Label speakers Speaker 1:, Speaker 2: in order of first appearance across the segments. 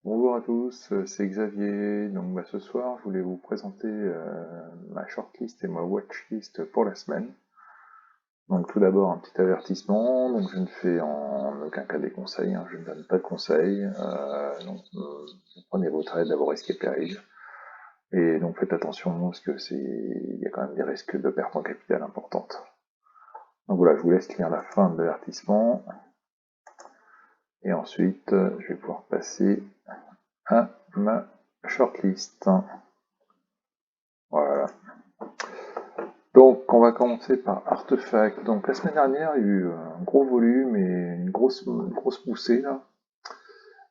Speaker 1: Bonjour à tous, c'est Xavier. Donc ce soir, je voulais vous présenter ma shortlist et ma watchlist pour la semaine. Donc tout d'abord un petit avertissement. Donc je ne fais en aucun cas des conseils, hein, je ne donne pas de conseils. Prenez votre aide à vos risques et périls. Et donc faites attention parce que il y a quand même des risques de perte en capital importantes. Donc voilà, je vous laisse lire la fin de l'avertissement. Et ensuite, je vais pouvoir passer à ma shortlist. Voilà. Donc, on va commencer par Artefact. Donc, la semaine dernière, il y a eu un gros volume et une grosse poussée là.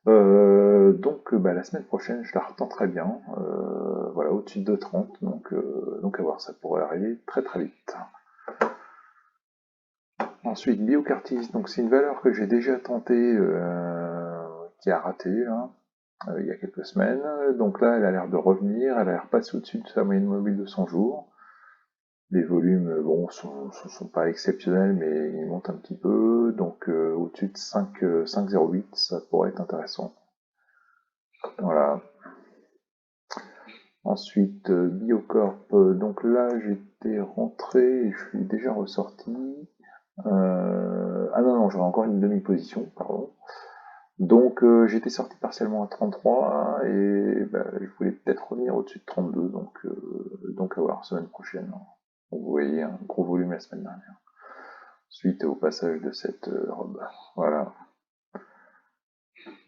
Speaker 1: La semaine prochaine, je la retenterai bien. Voilà, au-dessus de 30. Donc à voir, ça pourrait arriver très très vite. Ensuite, Biocartis. Donc, c'est une valeur que j'ai déjà tentée, qui a raté là, il y a quelques semaines. Donc là, elle a l'air de revenir. Elle a l'air passée au-dessus de sa moyenne mobile de 100 jours. Les volumes, bon, sont pas exceptionnels, mais ils montent un petit peu. Donc, au-dessus de 5,08, ça pourrait être intéressant. Voilà. Ensuite, Biocorp. Donc là, j'étais rentré et je suis déjà ressorti. Ah non, non, j'aurais encore une demi-position, pardon. Donc, j'étais sorti partiellement à 33 et je voulais peut-être revenir au-dessus de 32. Donc à voir, semaine prochaine. Donc, vous voyez, un gros volume la semaine dernière, suite au passage de cette robe. Voilà.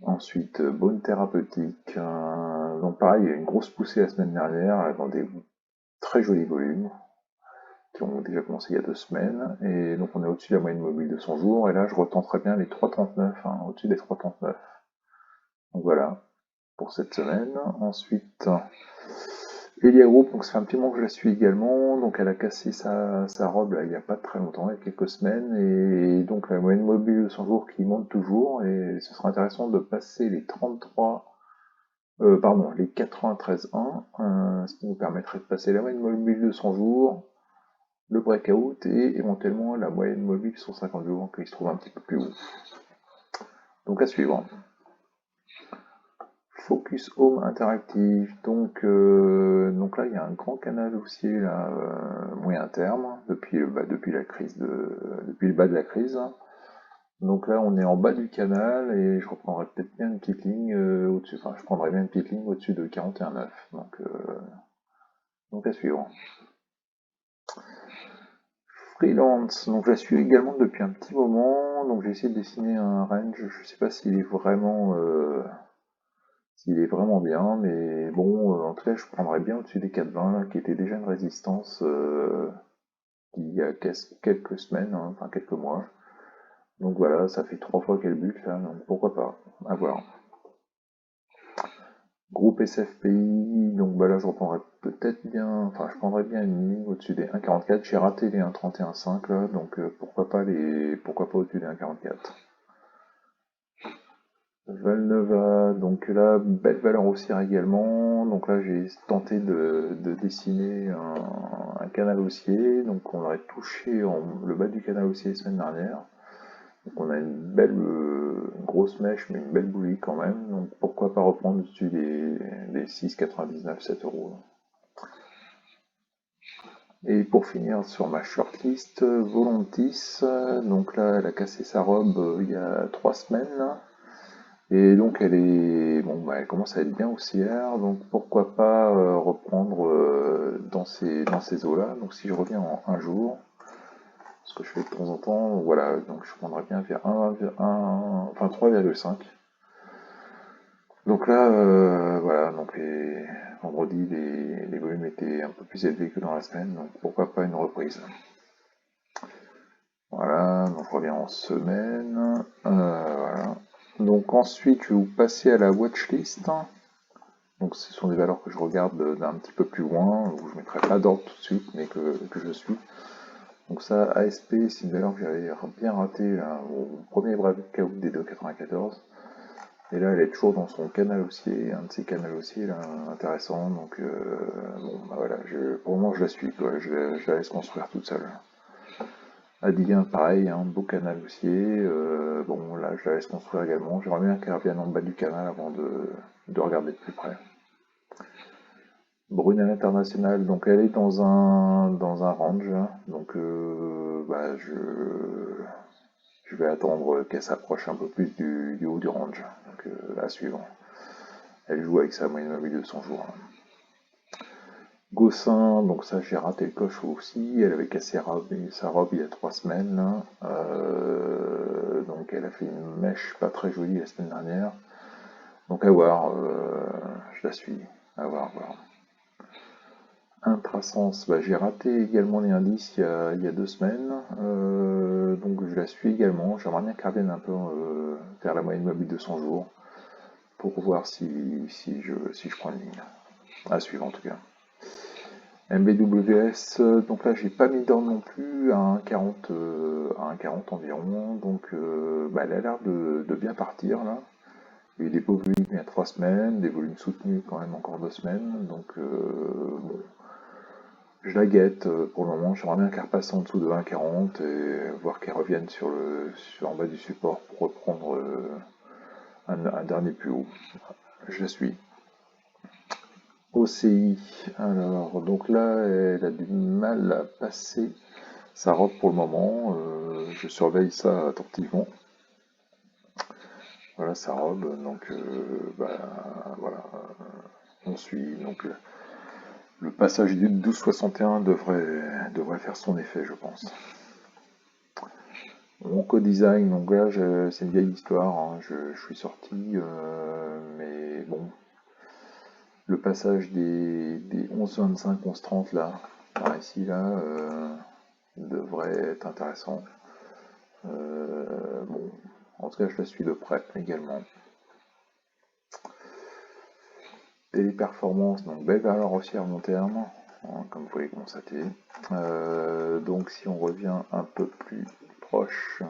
Speaker 1: Ensuite, Bone Thérapeutique. Donc pareil, il y a eu une grosse poussée la semaine dernière dans des très jolis volumes qui ont déjà commencé il y a 2 semaines. Et donc on est au-dessus de la moyenne mobile de 100 jours. Et là, je retenterai bien les 3,39, hein, au-dessus des 3,39. Donc voilà, pour cette semaine. Ensuite, Elia Group, donc ça fait un petit moment que je la suis également, donc elle a cassé sa robe là, il n'y a pas très longtemps, il y a quelques semaines, et donc la moyenne mobile de 100 jours qui monte toujours, et ce sera intéressant de passer les 33, les 93,1, ce qui nous permettrait de passer la moyenne mobile de 100 jours, le breakout, et éventuellement la moyenne mobile sur 50 jours, qui se trouve un petit peu plus haut. Donc à suivre. Focus Home Interactive. Donc là, il y a un grand canal haussier là, moyen terme depuis depuis le bas de la crise. Donc là, on est en bas du canal et je reprendrai peut-être bien une petite ligne au-dessus. Enfin, je prendrai bien une petite ligne au-dessus de 41,9. Donc à suivre. Freelance. Donc je la suis également depuis un petit moment. Donc j'ai essayé de dessiner un range. Je sais pas s'il est vraiment bien, mais bon, en tout cas, je prendrais bien au-dessus des 4,20, là, qui était déjà une résistance il y a quelques semaines, hein, enfin quelques mois. Donc voilà, ça fait 3 fois qu'elle bute là, donc pourquoi pas, à voir. Groupe SFPI, donc là je reprendrais peut-être bien, enfin je prendrais bien une ligne au-dessus des 1,44. J'ai raté les 1,31,5 là, donc pourquoi pas au-dessus des 1,44. Valneva, donc là, belle valeur haussière également. Donc là, j'ai tenté de dessiner un canal haussier. Donc on aurait touché le bas du canal haussier la semaine dernière. Donc on a une belle, une grosse mèche, mais une belle bougie quand même. Donc pourquoi pas reprendre au-dessus des 6,99, 7 euros. Et pour finir sur ma shortlist, Volantis. Donc là, elle a cassé sa robe il y a 3 semaines, là. Et donc elle commence à être bien haussière, donc pourquoi pas reprendre dans ces eaux-là. Donc si je reviens en un jour, ce que je fais de temps en temps, voilà, donc je prendrais bien vers 3,5. Donc là, voilà, donc vendredi, les volumes étaient un peu plus élevés que dans la semaine, donc pourquoi pas une reprise. Voilà, donc je reviens en semaine. Voilà. Donc ensuite, je vais vous passer à la watchlist. Donc ce sont des valeurs que je regarde d'un petit peu plus loin, où je ne mettrai pas d'ordre tout de suite, mais que je suis. Donc ça, ASP, c'est une valeur que j'avais bien ratée là, au premier breakout des 2,94. Et là, elle est toujours dans son canal haussier, un de ces canaux haussiers là, intéressant. Donc voilà, pour le moment, je la suis, quoi. Je la laisse construire toute seule. Adrien, pareil, un beau canal haussier. Bon, là, je la laisse construire également. J'aimerais bien qu'elle revienne en bas du canal avant de regarder de plus près. Brunel International, donc elle est dans un range. Donc, je vais attendre qu'elle s'approche un peu plus du haut du range. Donc, la suivante. Elle joue avec sa moyenne mobile de 100 jours. Gossin, donc ça j'ai raté le coche aussi, elle avait cassé sa robe il y a 3 semaines, là. Donc elle a fait une mèche pas très jolie la semaine dernière. Donc à voir, je la suis, à voir, à voir. Intrasens, bah, j'ai raté également les indices il y a 2 semaines, donc je la suis également. J'aimerais bien qu'elle revienne un peu vers la moyenne mobile de 100 jours pour voir si je prends une ligne. À suivre en tout cas. MBWS, donc là j'ai pas mis d'ordre non plus à 1,40 environ, donc elle a l'air de bien partir là. Il y a eu des beaux volumes il y a 3 semaines, des volumes soutenus quand même encore 2 semaines, donc bon, je la guette pour le moment. J'aimerais bien qu'elle repasse en dessous de 1,40 et voir qu'elle revienne en bas du support pour reprendre un dernier plus haut. Je la suis. OCI, alors donc là elle a du mal à passer sa robe pour le moment, je surveille ça attentivement. Voilà sa robe, donc voilà, on suit. Donc le passage du 12,61 devrait faire son effet, je pense. Mon co-design, donc là c'est une vieille histoire, hein, je suis sorti, mais bon, le passage des 11,25, 11,30 là, par ici là, devrait être intéressant. Bon, en tout cas, je la suis de près également. Téléperformance, donc belle valeur haussière long terme, hein, comme vous pouvez constater. Donc si on revient un peu plus proche,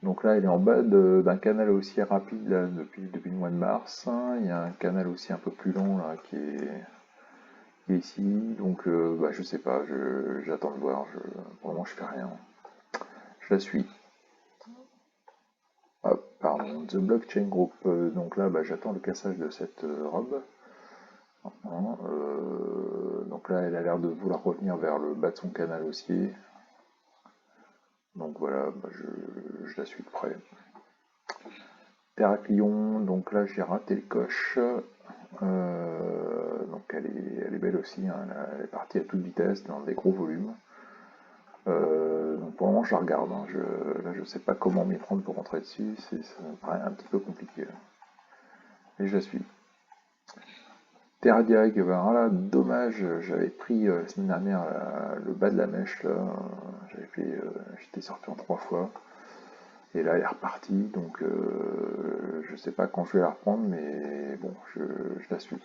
Speaker 1: donc là elle est en bas d'un canal haussier rapide là, depuis le mois de mars. Il y a un canal aussi un peu plus long là qui est ici. Donc je sais pas, j'attends de voir. Pour le moment je fais rien. Je la suis. Hop, pardon, The Blockchain Group. Donc là, j'attends le cassage de cette robe. Hein, donc là, elle a l'air de vouloir revenir vers le bas de son canal haussier. Donc voilà, je la suis de près. Terraclion, donc là j'ai raté le coche. Donc elle est belle aussi, hein, elle est partie à toute vitesse dans des gros volumes. Donc pour le moment je la regarde, hein. Là je sais pas comment m'y prendre pour rentrer dessus, ça me paraît un petit peu compliqué. Et je la suis. Terradiag, voilà, dommage, j'avais pris la semaine dernière le bas de la mèche, là, j'étais sorti en 3 fois, et là elle est repartie, donc je sais pas quand je vais la reprendre, mais bon, je la suis.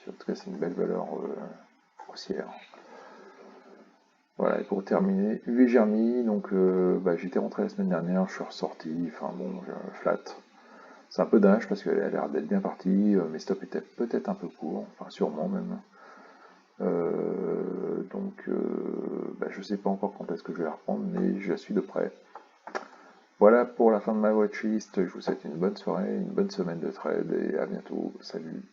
Speaker 1: En tout cas, c'est une belle valeur haussière. Voilà, et pour terminer, UV Germi, donc j'étais rentré la semaine dernière, je suis ressorti, enfin bon, je flatte. C'est un peu dommage parce qu'elle a l'air d'être bien partie, mes stops étaient peut-être un peu courts, enfin sûrement même. Donc je sais pas encore quand est-ce que je vais la reprendre, mais je la suis de près. Voilà pour la fin de ma watchlist, je vous souhaite une bonne soirée, une bonne semaine de trade et à bientôt, salut.